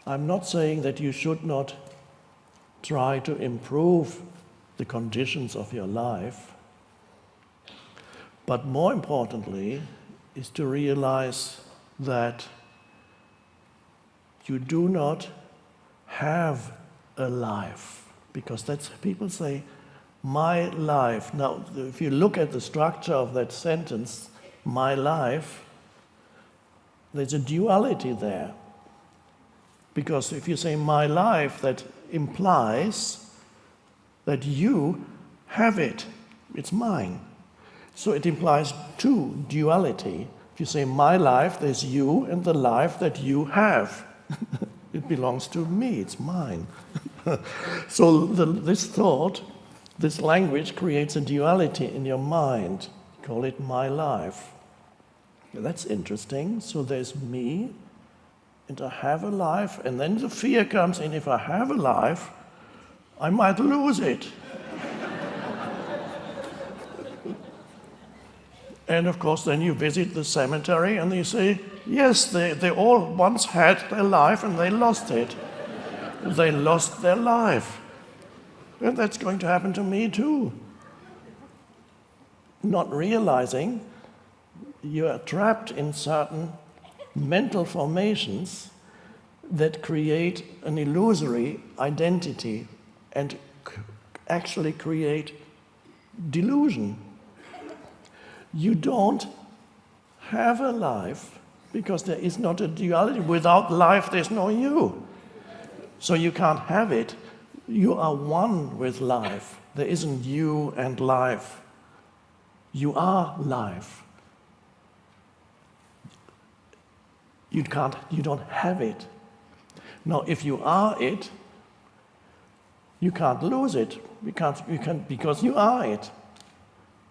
I'm not saying that you should not try to improve the conditions of your life, but more importantly is to realize that you do not have a life, because that's, people say, my life. Now, if you look at the structure of that sentence, my life, there's a duality there. Because if you say my life, that implies that you have it. It's mine. So it implies two, duality. If you say my life, there's you and the life that you have. It belongs to me, it's mine. So this thought, this language creates a duality in your mind. Call it my life. That's interesting. So there's me, and I have a life, and then the fear comes in, if I have a life, I might lose it. And of course, then you visit the cemetery and you say, yes, they all once had their life and they lost it. They lost their life. And that's going to happen to me too. Not realizing you are trapped in certain mental formations that create an illusory identity and actually create delusion. You don't have a life because there is not a duality. Without life, there's no you. So you can't have it. You are one with life. There isn't you and life. You are life. You don't have it. Now, if you are it, you can't lose it. Because you are it.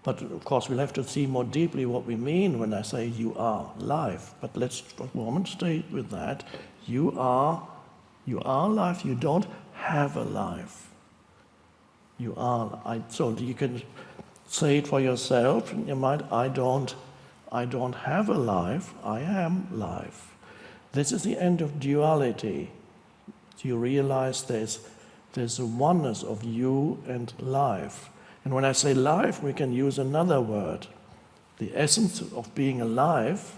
But of course, we'll have to see more deeply what we mean when I say you are life. But let's for a moment stay with that. You are life. You don't have a life. You are. So you can say it for yourself in your mind. I don't have a life. I am life. This is the end of duality. You realize there's a oneness of you and life. And when I say life, we can use another word. The essence of being alive.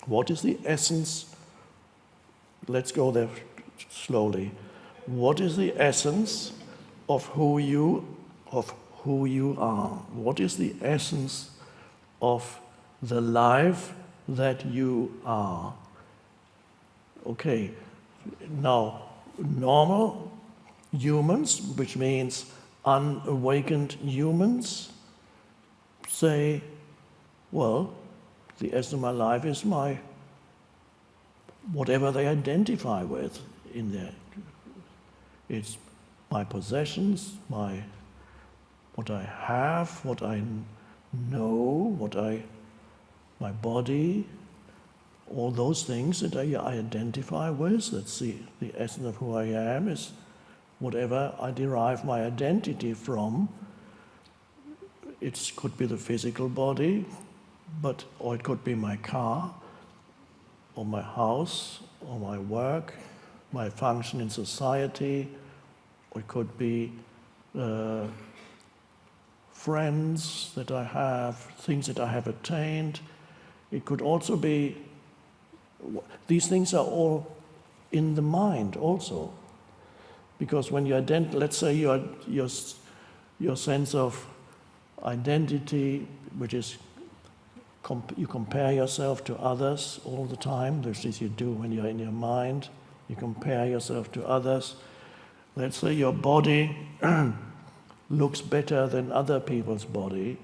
What is the essence? Let's go there slowly. What is the essence of who you are? What is the essence of the life that you are? Okay, now normal humans, which means unawakened humans, say, well, the essence of my life is my, whatever they identify with in there. It's my possessions, what I have, what I know, my body, all those things that I identify with. That's the essence of who I am, is whatever I derive my identity from. It could be the physical body, or it could be my car, or my house, or my work, my function in society, or it could be friends that I have, things that I have attained. It could also be, these things are all in the mind also. Because when you let's say your sense of identity, which is you compare yourself to others all the time. This is you do when you're in your mind. You compare yourself to others. Let's say your body looks better than other people's body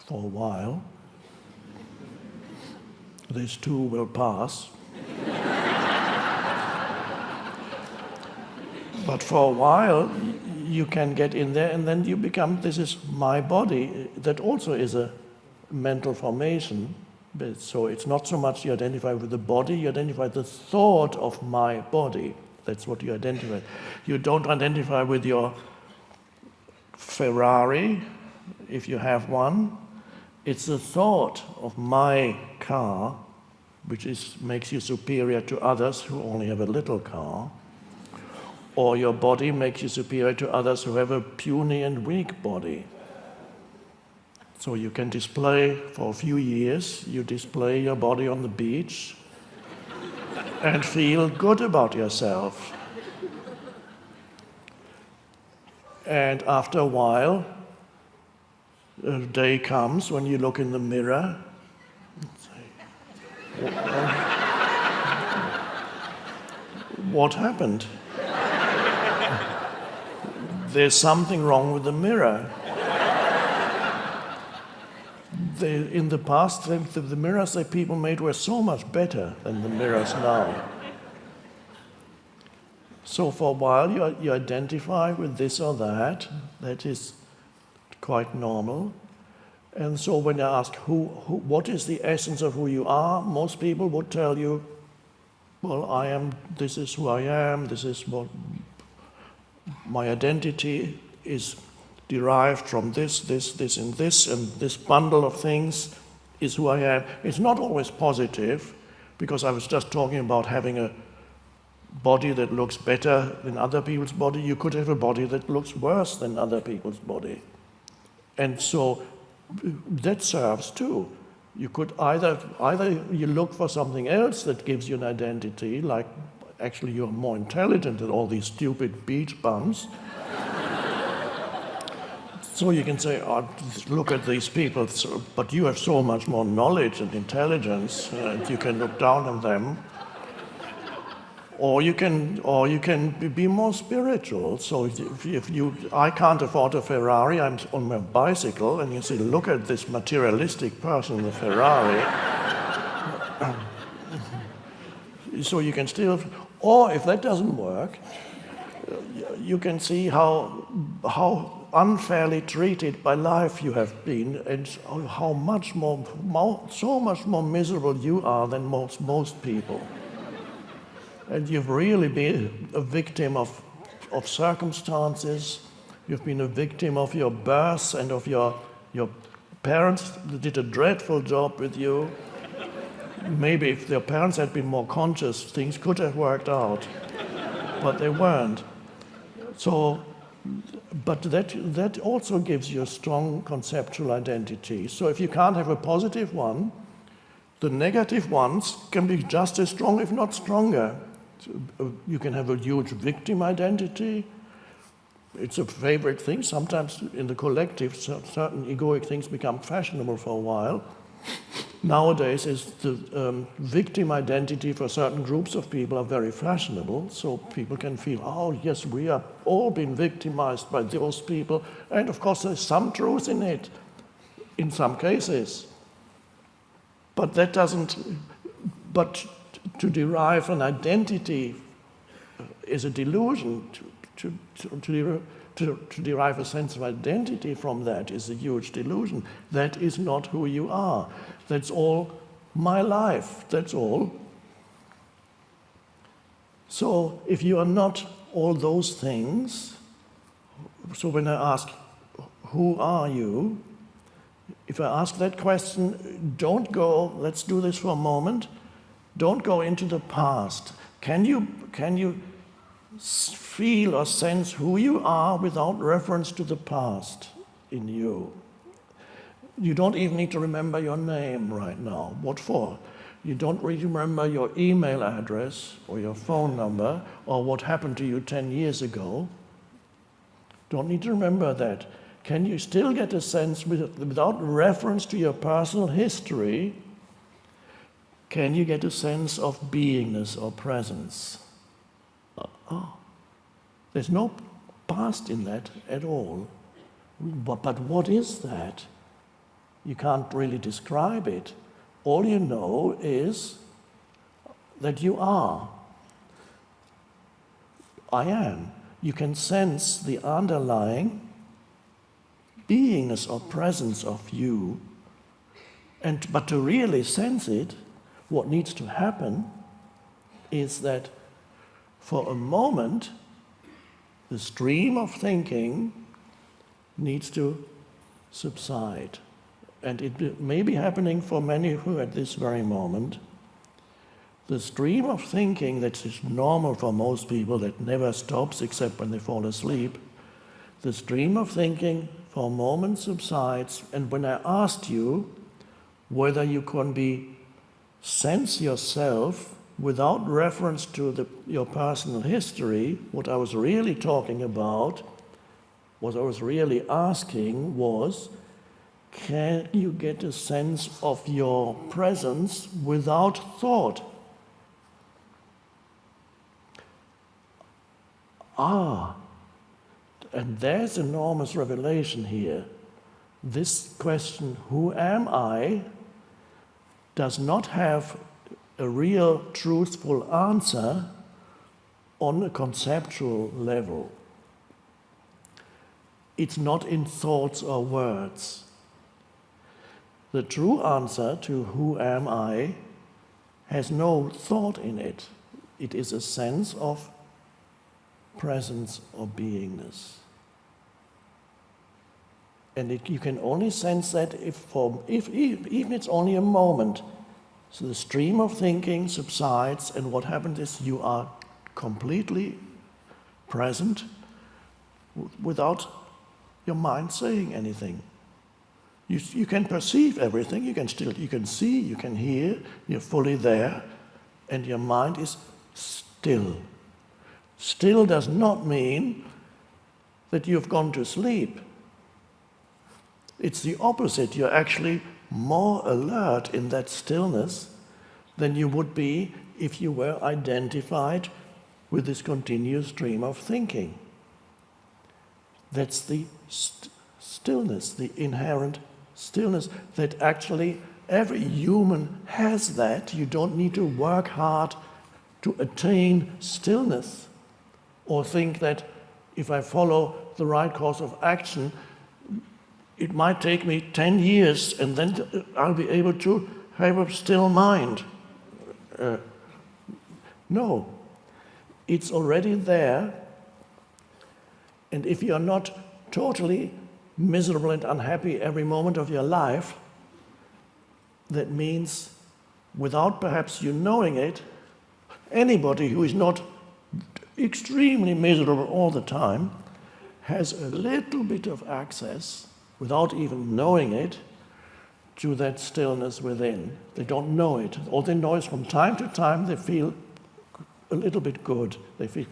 for a while. This too will pass. But for a while, you can get in there and then you become, this is my body. That also is a mental formation. So it's not so much you identify with the body, you identify the thought of my body. That's what you identify. You don't identify with your Ferrari, if you have one. It's the thought of my car, makes you superior to others who only have a little car, or your body makes you superior to others who have a puny and weak body. So you can display, for a few years, you display your body on the beach and feel good about yourself. And after a while, a day comes when you look in the mirror and say, what happened? There's something wrong with the mirror. In the past, the mirrors that people made were so much better than the mirrors now. So for a while you identify with this or that. That is quite normal. And so when I ask what is the essence of who you are, most people would tell you, well, this is who I am, this is what my identity is derived from this, and this bundle of things is who I am. It's not always positive, because I was just talking about having a body that looks better than other people's body. You could have a body that looks worse than other people's body. And so that serves too. You could either you look for something else that gives you an identity, like actually you're more intelligent than all these stupid beach bums. So you can say, look at these people, but you have so much more knowledge and intelligence, and you can look down on them. Or you can be more spiritual. So I can't afford a Ferrari, I'm on my bicycle, and you say, look at this materialistic person in the Ferrari. So you can still, or if that doesn't work, you can see how unfairly treated by life you have been, and how so much more miserable you are than most people. And you've really been a victim of circumstances. You've been a victim of your birth and of your parents did a dreadful job with you. Maybe if their parents had been more conscious, things could have worked out, but they weren't. So, but that also gives you a strong conceptual identity. So if you can't have a positive one, the negative ones can be just as strong, if not stronger. You can have a huge victim identity. It's a favorite thing. Sometimes in the collective, certain egoic things become fashionable for a while. Nowadays, the victim identity for certain groups of people are very fashionable, so people can feel, oh yes, we have all been victimized by those people, and of course there's some truth in it, in some cases. But that doesn't, but to derive an identity is a delusion. To derive a sense of identity from that is a huge delusion. That is not who you are. That's all my life, that's all. So if you are not all those things, so when I ask, who are you? If I ask that question, don't go, let's do this for a moment, don't go into the past. Can you feel or sense who you are without reference to the past in you? You don't even need to remember your name right now. What for? You don't really remember your email address or your phone number or what happened to you 10 years ago. Don't need to remember that. Can you still get a sense without reference to your personal history? Can you get a sense of beingness or presence? There's no past in that at all. But what is that? You can't really describe it. All you know is that you are. I am. You can sense the underlying beingness or presence of you. But to really sense it, what needs to happen is that for a moment, the stream of thinking needs to subside. And it may be happening for many who at this very moment. The stream of thinking that is normal for most people, that never stops except when they fall asleep, the stream of thinking for a moment subsides, and when I asked you whether you can sense yourself without reference to your personal history, what I was really talking about, what I was really asking was, can you get a sense of your presence without thought? And there's enormous revelation here. This question, who am I, does not have a real truthful answer on a conceptual level. It's not in thoughts or words. The true answer to who am I has no thought in it. It is a sense of presence or beingness. And you can only sense that if even it's only a moment. So the stream of thinking subsides, and what happens is you are completely present without your mind saying anything. You can perceive everything, you can see, you can hear, you're fully there, and your mind is still. Still does not mean that you've gone to sleep. It's the opposite. You're actually more alert in that stillness than you would be if you were identified with this continuous stream of thinking. That's the stillness, the inherent stillness that actually every human has that. You don't need to work hard to attain stillness or think that if I follow the right course of action, it might take me 10 years and then I'll be able to have a still mind. No, it's already there. And if you're not totally miserable and unhappy every moment of your life, that means, without perhaps you knowing it, anybody who is not extremely miserable all the time has a little bit of access, without even knowing it, to that stillness within. They don't know it. All they know is from time to time they feel a little bit good. They feel,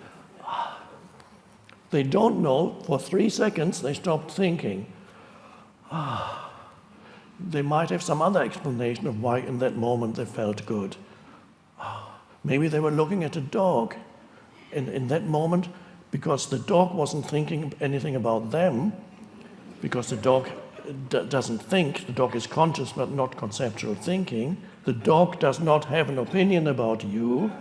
They don't know, for 3 seconds they stopped thinking. They might have some other explanation of why in that moment they felt good. Maybe they were looking at a dog, and in that moment, because the dog wasn't thinking anything about them, because the dog doesn't think, the dog is conscious but not conceptual thinking, the dog does not have an opinion about you.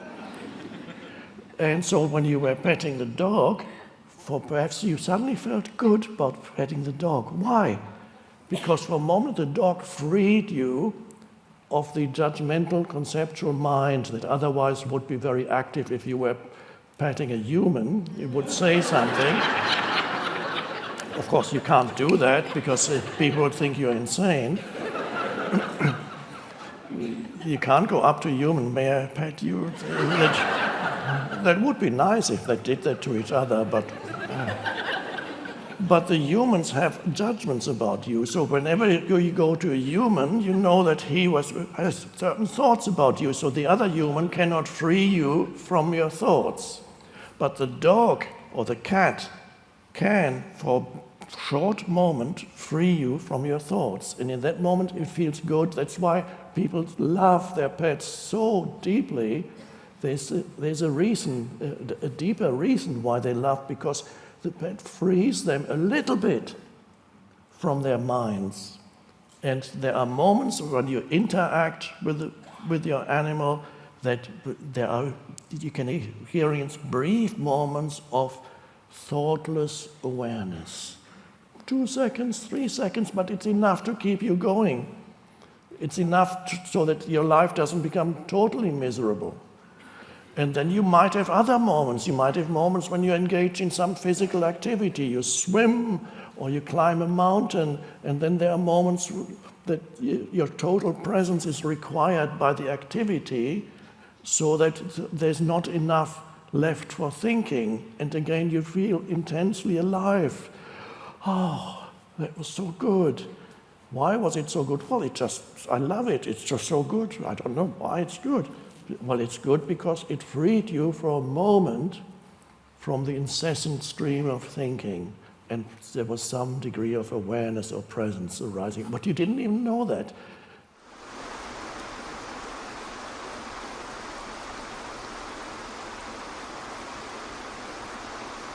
And so when you were petting the dog, perhaps you suddenly felt good about petting the dog. Why? Because for a moment the dog freed you of the judgmental conceptual mind that otherwise would be very active if you were petting a human. It would say something. Of course, you can't do that because people would think you're insane. You can't go up to a human, may I pet you? That would be nice if they did that to each other, but the humans have judgments about you. So whenever you go to a human, you know that he has certain thoughts about you. So the other human cannot free you from your thoughts. But the dog or the cat can, for a short moment, free you from your thoughts. And in that moment, it feels good. That's why people love their pets so deeply. There's a reason, a deeper reason why they love, because the pet frees them a little bit from their minds. And there are moments when you interact with your animal that you can experience brief moments of thoughtless awareness. 2 seconds, 3 seconds, but it's enough to keep you going. It's enough so that your life doesn't become totally miserable. And then you might have other moments. You might have moments when you engage in some physical activity. You swim or you climb a mountain, and then there are moments that your total presence is required by the activity, so that there's not enough left for thinking, and again you feel intensely alive. Oh, that was so good. Why was it so good? Well, I love it. It's just so good. I don't know why it's good. Well, it's good because it freed you for a moment from the incessant stream of thinking, and there was some degree of awareness or presence arising. But you didn't even know that.